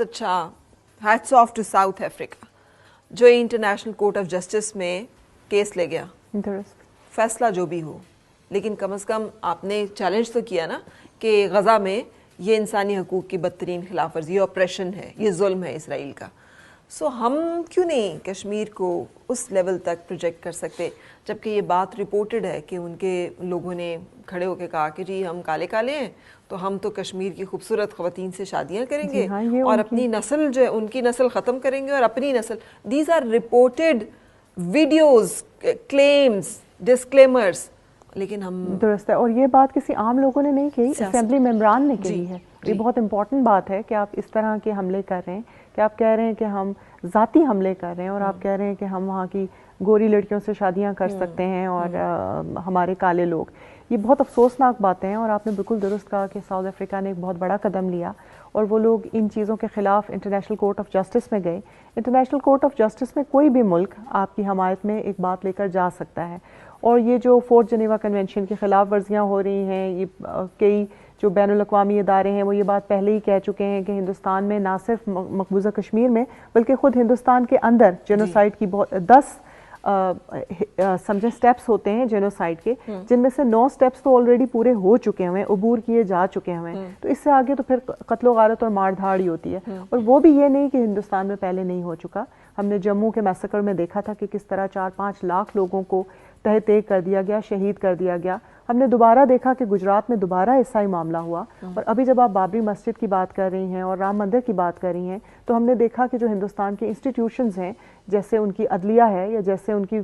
اچھا hats of two South Africa جو international court of justice میں کیس لے گیا. فیصلہ جو بھی ہو, لیکن کم از کم آپ نے چیلنج تو کیا نا کہ غزہ میں یہ انسانی حقوق کی بدترین خلاف ورزی, یہ آپریشن ہے, یہ ظلم ہے اسرائیل کا. سو ہم کیوں نہیں کشمیر کو اس لیول تک پروجیکٹ کر سکتے, جبکہ یہ بات رپورٹڈ ہے کہ ان کے لوگوں نے کھڑے ہو کے کہا کہ جی ہم کالے کالے ہیں تو ہم تو کشمیر کی خوبصورت خواتین سے شادیاں کریں گے اور اپنی نسل جو ہے ان کی نسل ختم کریں گے اور اپنی نسل. These are reported videos, claims, disclaimers, لیکن ہم درست ہے. اور یہ بات کسی عام لوگوں نے نہیں کہی, اسمبلی ممبران نے کہی ہے. یہ بہت امپورٹنٹ بات ہے کہ آپ اس طرح کے حملے کر رہے ہیں, کہ آپ کہہ رہے ہیں کہ ہم ذاتی حملے کر رہے ہیں اور آپ کہہ رہے ہیں کہ ہم وہاں کی گوری لڑکیوں سے شادیاں کر سکتے ہیں اور ہمارے کالے لوگ. یہ بہت افسوسناک باتیں ہیں اور آپ نے بالکل درست کہا کہ ساؤتھ افریقہ نے ایک بہت بڑا قدم لیا اور وہ لوگ ان چیزوں کے خلاف انٹرنیشنل کورٹ آف جسٹس میں گئے. انٹرنیشنل کورٹ آف جسٹس میں کوئی بھی ملک آپ کی حمایت میں ایک بات لے کر جا سکتا ہے. اور یہ جو فورتھ جنیوا کنونشن کی خلاف ورزیاں ہو رہی ہیں, یہ کئی جو بین الاقوامی ادارے ہیں وہ یہ بات پہلے ہی کہہ چکے ہیں کہ ہندوستان میں نہ صرف مقبوضہ کشمیر میں بلکہ خود ہندوستان کے اندر جینوسائیڈ کی 10 سمجھے سٹیپس ہوتے ہیں جینوسائیڈ کے, جن میں سے 9 سٹیپس تو آلریڈی پورے ہو چکے ہیں, عبور کیے جا چکے ہیں. تو اس سے آگے تو پھر قتل و غارت اور مار دھاڑ ہی ہوتی ہے. اور وہ بھی یہ نہیں کہ ہندوستان میں پہلے نہیں ہو چکا. ہم نے جموں کے میسیکر میں دیکھا تھا کہ کس طرح 4-5 لاکھ لوگوں کو تہہ تیگ کر دیا گیا, شہید کر دیا گیا. ہم نے دوبارہ دیکھا کہ گجرات میں دوبارہ ایسا ہی معاملہ ہوا. اور ابھی جب آپ بابری مسجد کی بات کر رہی ہیں اور رام مندر کی بات کر رہی ہیں تو ہم نے دیکھا کہ جو ہندوستان کے انسٹیٹیوشنز ہیں, جیسے ان کی عدلیہ ہے یا جیسے ان کی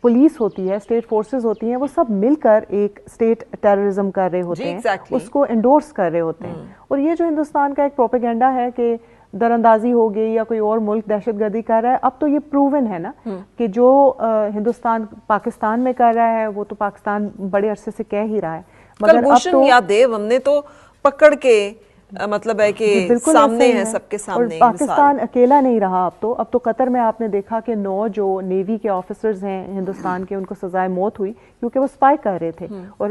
پولیس ہوتی ہے, اسٹیٹ فورسز ہوتی ہیں, وہ سب مل کر ایک اسٹیٹ ٹیررزم کر رہے ہوتے ہیں, اس کو انڈورس کر رہے ہوتے ہیں. اور یہ جو ہندوستان کا ایک پروپیگنڈا ہے کہ در اندازی ہو گئی یا کوئی اور ملک دہشت گردی کر رہا ہے, اب تو یہ پروون ہے نا کہ جو ہندوستان پاکستان میں کر رہا ہے وہ تو پاکستان بڑے عرصے سے کہہ ہی رہا ہے. مگر اب یا دیو ہم نے تو پکڑ کے مطلب ہے کہ سامنے ہے, سب کے سامنے. اور پاکستان اکیلا نہیں رہا اب تو قطر میں آپ نے دیکھا کہ 9 جو نیوی کے آفیسرز ہیں ہندوستان کے, ان کو سزائے موت ہوئی کیونکہ وہ اسپائی کر رہے تھے اور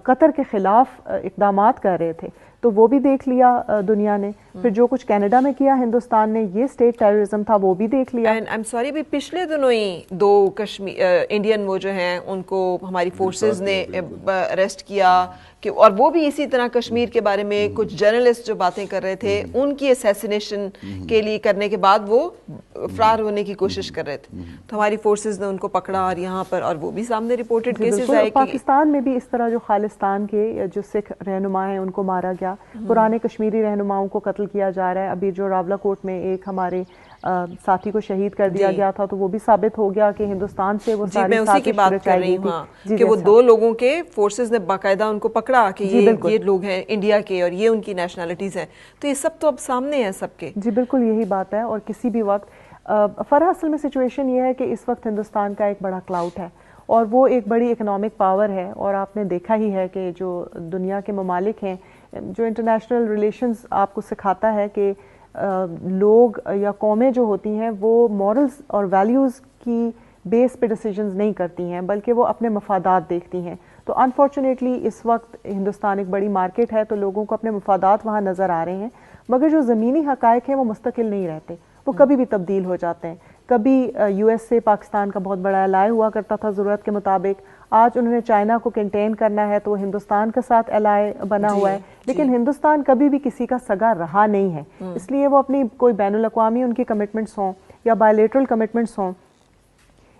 قطر کے خلاف اقدامات کر رہے تھے. تو وہ بھی دیکھ لیا دنیا نے. پھر جو کچھ کینیڈا میں کیا ہندوستان نے, یہ اسٹیٹ ٹیررزم تھا, وہ بھی دیکھ لیا. I'm sorry بھی پچھلے دنوں ہی 2 انڈین وہ جو ہیں ان کو ہماری فورسز نے اریسٹ کیا کہ, اور وہ بھی اسی طرح کشمیر کے بارے میں کچھ جرنلسٹ جو باتیں کر رہے تھے ان کی اسیسینیشن کے لیے کرنے کے بعد وہ فرار ہونے کی کوشش کر رہے تھے. تو ہماری فورسز نے ان کو پکڑا اور یہاں پر, اور وہ بھی سامنے رپورٹڈ کیسز آئے. پاکستان میں بھی اس طرح جو خالستان کے جو سکھ رہنما ہیں ان کو مارا گیا, پرانے کشمیری رہنماؤں کو قتل کیا جا رہا ہے. ابھی جو راولا کوٹ میں ایک ہمارے ساتھی کو شہید کر دیا گیا تھا تو وہ بھی ثابت ہو گیا کہ ہندوستان سے وہ میں اسی کی بات کر رہی ہوں کہ وہ 2 لوگوں کے فورسز نے باقاعدہ ان کو پکڑا کہ یہ لوگ ہیں انڈیا کے اور یہ ان کی نیشنلٹیز ہیں. تو یہ سب تو اب سامنے ہیں سب کے. جی بالکل یہی بات ہے. اور کسی بھی وقت فرح اصل میں سچویشن یہ ہے کہ اس وقت ہندوستان کا ایک بڑا کلاؤڈ ہے اور وہ ایک بڑی اکنامک پاور ہے. اور آپ نے دیکھا ہی ہے کہ جو دنیا کے ممالک ہیں, جو انٹرنیشنل ریلیشنز آپ کو سکھاتا ہے کہ لوگ یا قومیں جو ہوتی ہیں وہ مورلز اور ویلیوز کی بیس پہ ڈیسیجنز نہیں کرتی ہیں بلکہ وہ اپنے مفادات دیکھتی ہیں. تو انفارچونیٹلی اس وقت ہندوستان ایک بڑی مارکیٹ ہے تو لوگوں کو اپنے مفادات وہاں نظر آ رہے ہیں, مگر جو زمینی حقائق ہیں وہ مستقل نہیں رہتے, وہ کبھی بھی تبدیل ہو جاتے ہیں. کبھی یو ایس سے پاکستان کا بہت بڑا الائے ہوا کرتا تھا ضرورت کے مطابق, آج انہوں نے چائنا کو کنٹین کرنا ہے تو وہ ہندوستان کے ساتھ الائے بنا ہوا ہے. لیکن ہندوستان کبھی بھی کسی کا سگا رہا نہیں ہے, اس لیے وہ اپنی کوئی بین الاقوامی ان کی کمٹمنٹس ہوں یا بائیلیٹرل کمٹمنٹس ہوں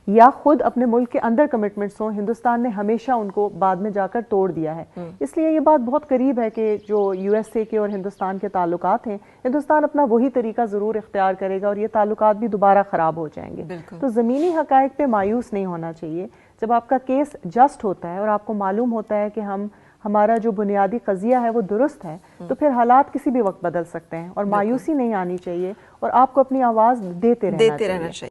یا خود اپنے ملک کے اندر کمٹمنٹس ہوں, ہندوستان نے ہمیشہ ان کو بعد میں جا کر توڑ دیا ہے. اس لیے یہ بات بہت قریب ہے کہ جو یو ایس اے کے اور ہندوستان کے تعلقات ہیں, ہندوستان اپنا وہی طریقہ ضرور اختیار کرے گا اور یہ تعلقات بھی دوبارہ خراب ہو جائیں گے. تو زمینی حقائق پہ مایوس نہیں ہونا چاہیے. جب آپ کا کیس جسٹ ہوتا ہے اور آپ کو معلوم ہوتا ہے کہ ہمارا جو بنیادی قضیہ ہے وہ درست ہے, تو پھر حالات کسی بھی وقت بدل سکتے ہیں اور مایوسی نہیں آنی چاہیے اور آپ کو اپنی آواز دیتے رہنا چاہیے.